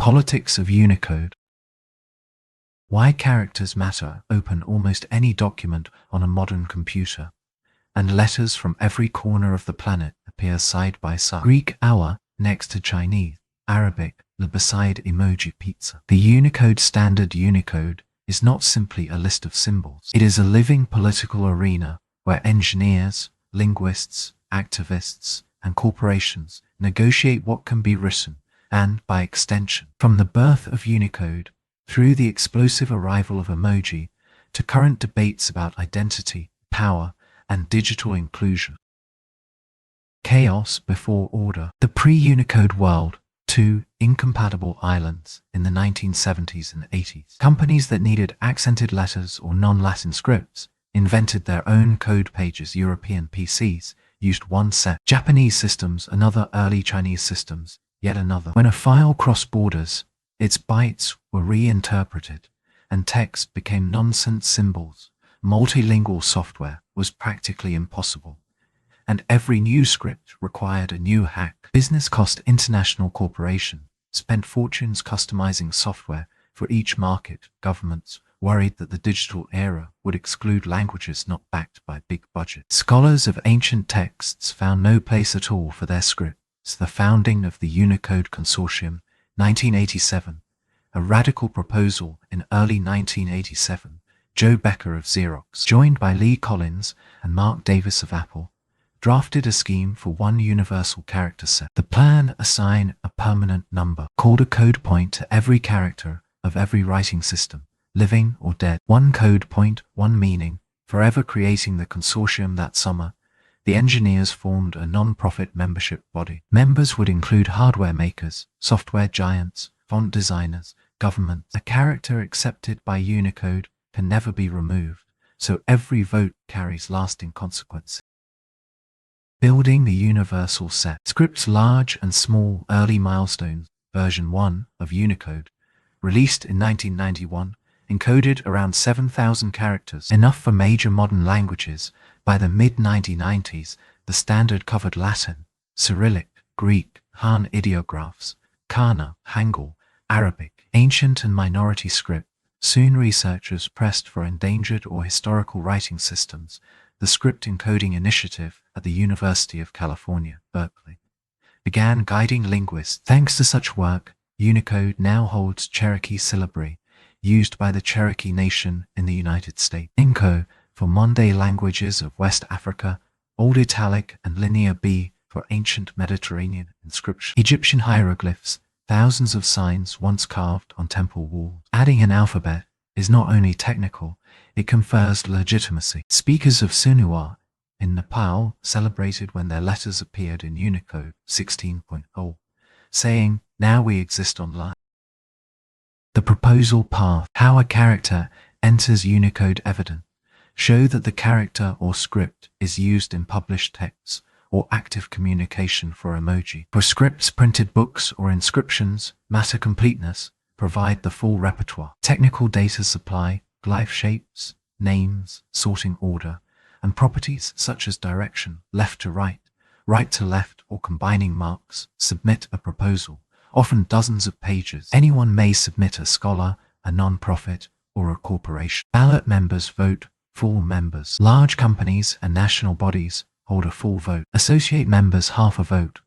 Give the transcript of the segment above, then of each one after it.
Politics of Unicode. Why characters matter. Open almost any document on a modern computer, and letters from every corner of the planet appear side by side. Greek hour next to Chinese, Arabic the beside emoji pizza. The Unicode Standard Unicode is not simply a list of symbols. It is a living political arena where engineers, linguists, activists, and corporations negotiate what can be written, and, by extension, from the birth of Unicode through the explosive arrival of emoji to current debates about identity, power, and digital inclusion. Chaos before order. The pre-Unicode world. 2 incompatible islands in the 1970s and 80s. Companies that needed accented letters or non-Latin scripts invented their own code pages. European PCs used one set. Japanese systems, another. Early Chinese systems, yet another. When a file crossed borders, its bytes were reinterpreted, and text became nonsense symbols. Multilingual software was practically impossible, and every new script required a new hack. Business cost. International corporation spent fortunes customizing software for each market. Governments worried that the digital era would exclude languages not backed by big budgets. Scholars of ancient texts found no place at all for their scripts. The founding of the Unicode Consortium, 1987. A radical proposal in early 1987. Joe Becker of Xerox, joined by Lee Collins and Mark Davis of Apple, drafted a scheme for one universal character set. The plan assigned a permanent number, called a code point, to every character of every writing system, living or dead. One code point, one meaning. Forever creating the consortium that summer, the engineers formed a non-profit membership body. Members would include hardware makers, software giants, font designers, governments. A character accepted by Unicode can never be removed, so every vote carries lasting consequences. Building the universal set. Scripts large and small. Early Milestones, version 1 of Unicode, released in 1991, encoded around 7,000 characters, enough for major modern languages. By the mid-1990s, the standard covered Latin, Cyrillic, Greek, Han ideographs, Kana, Hangul, Arabic, ancient and minority script. Soon researchers pressed for endangered or historical writing systems. The Script Encoding Initiative at the University of California, Berkeley, began guiding linguists. Thanks to such work, Unicode now holds Cherokee syllabary, used by the Cherokee Nation in the United States. Inco for Mande languages of West Africa, Old Italic and Linear B for ancient Mediterranean inscription. Egyptian hieroglyphs, thousands of signs once carved on temple walls. Adding an alphabet is not only technical, it confers legitimacy. Speakers of Sunua in Nepal celebrated when their letters appeared in Unicode 16.0, saying, "Now we exist online." The proposal path. How a character enters Unicode evidence. Show that the character or script is used in published texts or active communication. For emoji. For scripts, printed books, or inscriptions, matter completeness. Provide the full repertoire. Technical data supply. Glyph shapes, names, sorting order, and properties such as direction, left to right, right to left, or combining marks. Submit a proposal, often dozens of pages. Anyone may submit. A scholar, a non-profit, or a corporation. Ballot members vote. Full members. Large companies and national bodies hold a full vote. Associate members half a vote.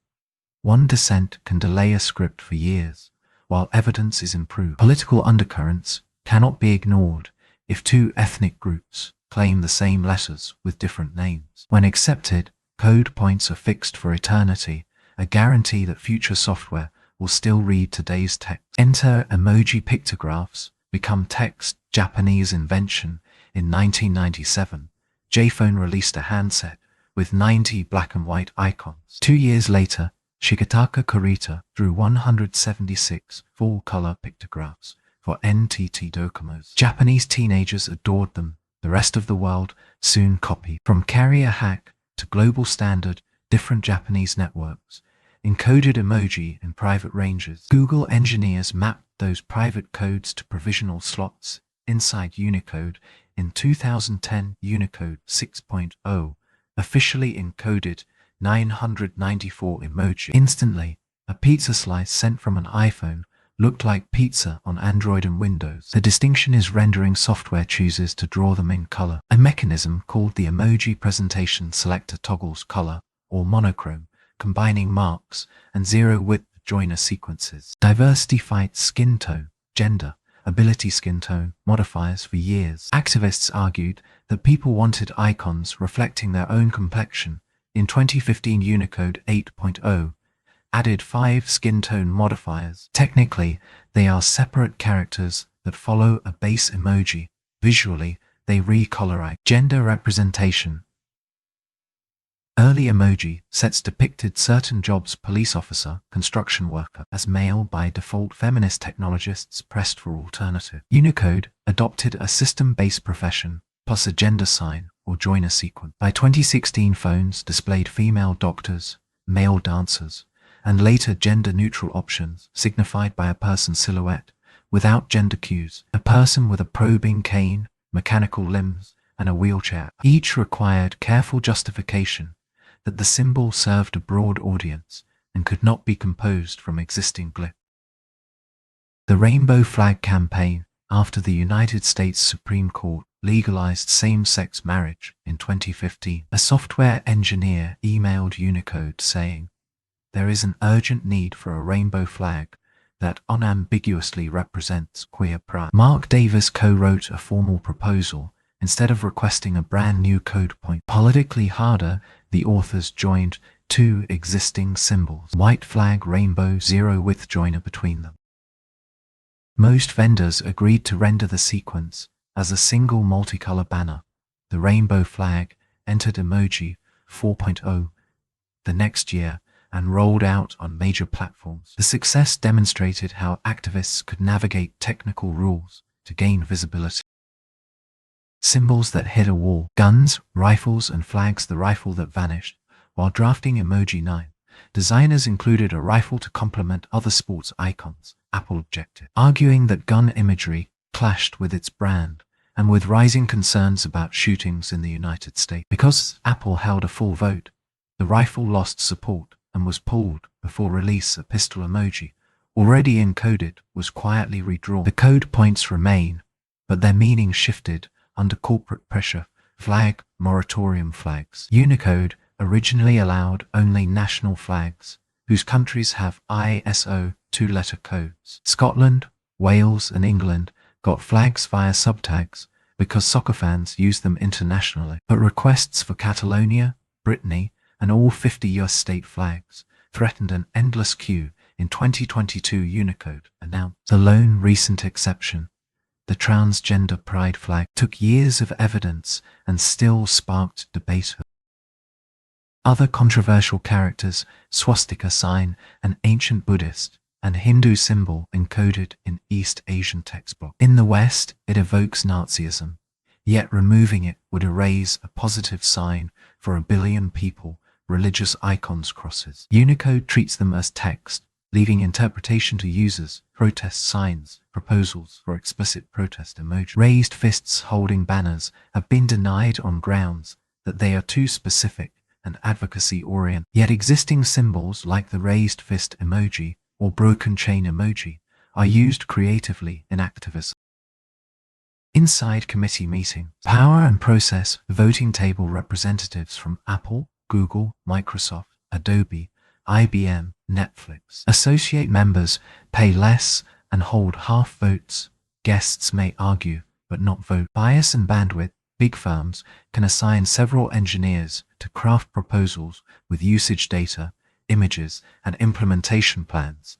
One dissent can delay a script for years, while evidence is improved. Political undercurrents cannot be ignored if two ethnic groups claim the same letters with different names. When accepted, code points are fixed for eternity, a guarantee that future software will still read today's text. Enter emoji pictographs, become text. Japanese invention. In 1997, JPhone released a handset with 90 black and white icons. 2 years later, Shigetaka Kurita drew 176 full-color pictographs for NTT Docomo's. Japanese teenagers adored them. The rest of the world soon copied. From carrier hack to global standard, different Japanese networks encoded emoji in private ranges. Google engineers mapped those private codes to provisional slots inside Unicode. In 2010, Unicode 6.0 officially encoded 994 emoji. Instantly, a pizza slice sent from an iPhone looked like pizza on Android and Windows. The distinction is rendering software chooses to draw them in color. A mechanism called the Emoji Presentation Selector toggles color, or monochrome, combining marks and zero-width joiner sequences. Diversity fights skin tone, gender, ability skin tone modifiers for years. Activists argued that people wanted icons reflecting their own complexion. In 2015, Unicode 8.0 added 5 skin tone modifiers. Technically, they are separate characters that follow a base emoji. Visually, they recolorize. Gender representation. Early emoji sets depicted certain jobs: police officer, construction worker, as male by default. Feminist technologists pressed for alternative. Unicode adopted a system-based profession plus a gender sign or joiner sequence. By 2016, phones displayed female doctors, male dancers, and later gender-neutral options signified by a person's silhouette without gender cues. A person with a probing cane, mechanical limbs, and a wheelchair. Each required careful justification that the symbol served a broad audience and could not be composed from existing glyphs. The Rainbow Flag Campaign, after the United States Supreme Court legalized same-sex marriage in 2015. A software engineer emailed Unicode saying, "There is an urgent need for a rainbow flag that unambiguously represents queer pride." Mark Davis co-wrote a formal proposal instead of requesting a brand new code point. Politically harder, the authors joined 2 existing symbols: white flag, rainbow, zero-width joiner between them. Most vendors agreed to render the sequence as a single multicolor banner. The rainbow flag entered Emoji 4.0 the next year and rolled out on major platforms. The success demonstrated how activists could navigate technical rules to gain visibility. Symbols that hit a wall: guns, rifles, and flags. The rifle that vanished. While drafting Emoji 9, designers included a rifle to complement other sports icons, Apple objected, arguing that gun imagery clashed with its brand and with rising concerns about shootings in the United States. Because Apple held a full vote, the rifle lost support and was pulled before release. A pistol emoji, already encoded, was quietly redrawn. The code points remain, but their meaning shifted under corporate pressure. Flag moratorium flags. Unicode originally allowed only national flags, whose countries have ISO 2-letter codes. Scotland, Wales, and England got flags via subtags because soccer fans use them internationally. But requests for Catalonia, Brittany, and all 50 US state flags threatened an endless queue. In 2022, Unicode announced the lone recent exception, the transgender pride flag, took years of evidence and still sparked debate. Other controversial characters: swastika sign, an ancient Buddhist and Hindu symbol encoded in East Asian textbook. In the West, it evokes Nazism, yet removing it would erase a positive sign for a billion people. Religious icons crosses. Unicode treats them as text, leaving interpretation to users. Protest signs, proposals for explicit protest emoji. Raised fists holding banners have been denied on grounds that they are too specific and advocacy-oriented. Yet existing symbols like the raised fist emoji or broken chain emoji are used creatively in activism. Inside committee meeting. Power and process. Voting table representatives from Apple, Google, Microsoft, Adobe, IBM, Netflix. Associate members pay less and hold half votes. Guests may argue, but not vote. Bias and bandwidth. Big firms can assign several engineers to craft proposals with usage data, images, and implementation plans.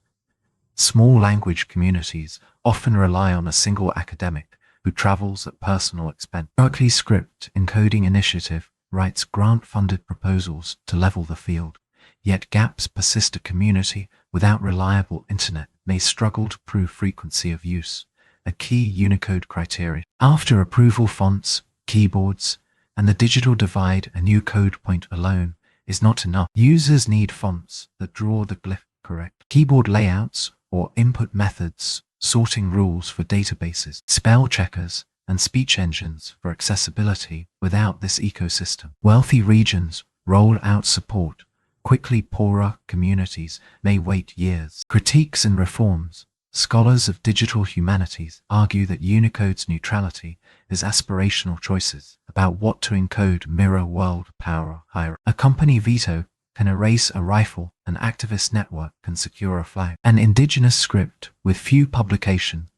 Small language communities often rely on a single academic who travels at personal expense. Berkeley Script Encoding Initiative writes grant-funded proposals to level the field, yet gaps persist. A community without reliable internet may struggle to prove frequency of use, a key Unicode criteria. After approval, fonts, keyboards, and the digital divide, a new code point alone is not enough. Users need fonts that draw the glyph correct, keyboard layouts or input methods, sorting rules for databases, spell checkers, and speech engines for accessibility. Without this ecosystem, wealthy regions roll out support quickly. Poorer communities may wait years. Critiques and reforms. Scholars of digital humanities argue that Unicode's neutrality is aspirational choices about what to encode mirror world power hierarchy. A company veto can erase a rifle, an activist network can secure a flag. An indigenous script with few publication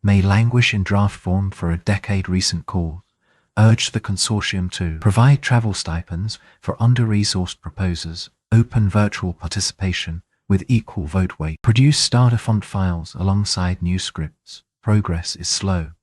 may languish in draft form for a decade. Recent calls urge the consortium to provide travel stipends for under-resourced proposers, open virtual participation with equal vote weight, produce starter font files alongside new scripts. Progress is slow,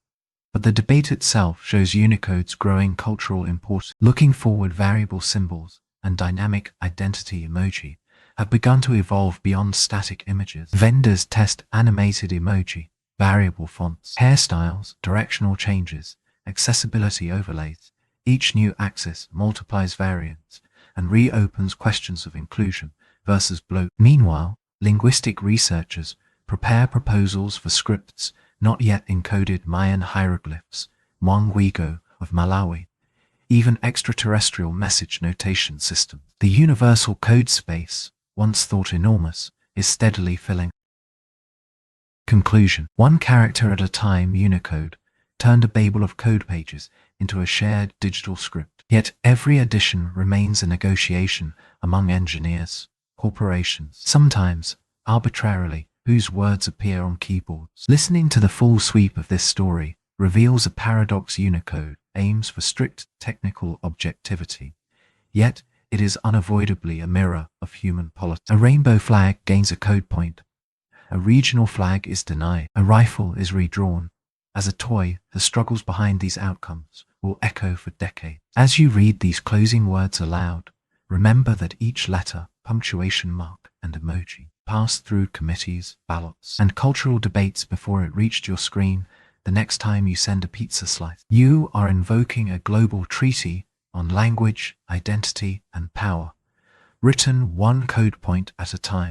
but the debate itself shows Unicode's growing cultural importance. Looking forward, variable symbols and dynamic identity emoji have begun to evolve beyond static images. Vendors test animated emoji, variable fonts, hairstyles, directional changes, accessibility overlays. Each new axis multiplies variants and reopens questions of inclusion versus bloat. Meanwhile, linguistic researchers prepare proposals for scripts not yet encoded Mayan hieroglyphs, Mwangigo of Malawi, even extraterrestrial message notation systems. The universal code space, once thought enormous, is steadily filling. Conclusion. One character at a time, Unicode turned a babel of code pages into a shared digital script. Yet every addition remains a negotiation among engineers, corporations, sometimes arbitrarily, whose words appear on keyboards. Listening to the full sweep of this story reveals a paradox. Unicode aims for strict technical objectivity, yet it is unavoidably a mirror of human politics. A rainbow flag gains a code point. A regional flag is denied. A rifle is redrawn. As a toy, the struggles behind these outcomes will echo for decades. As you read these closing words aloud, remember that each letter, punctuation mark, and emoji passed through committees, ballots, and cultural debates before it reached your screen. The next time you send a pizza slice, you are invoking a global treaty on language, identity, and power, written one code point at a time.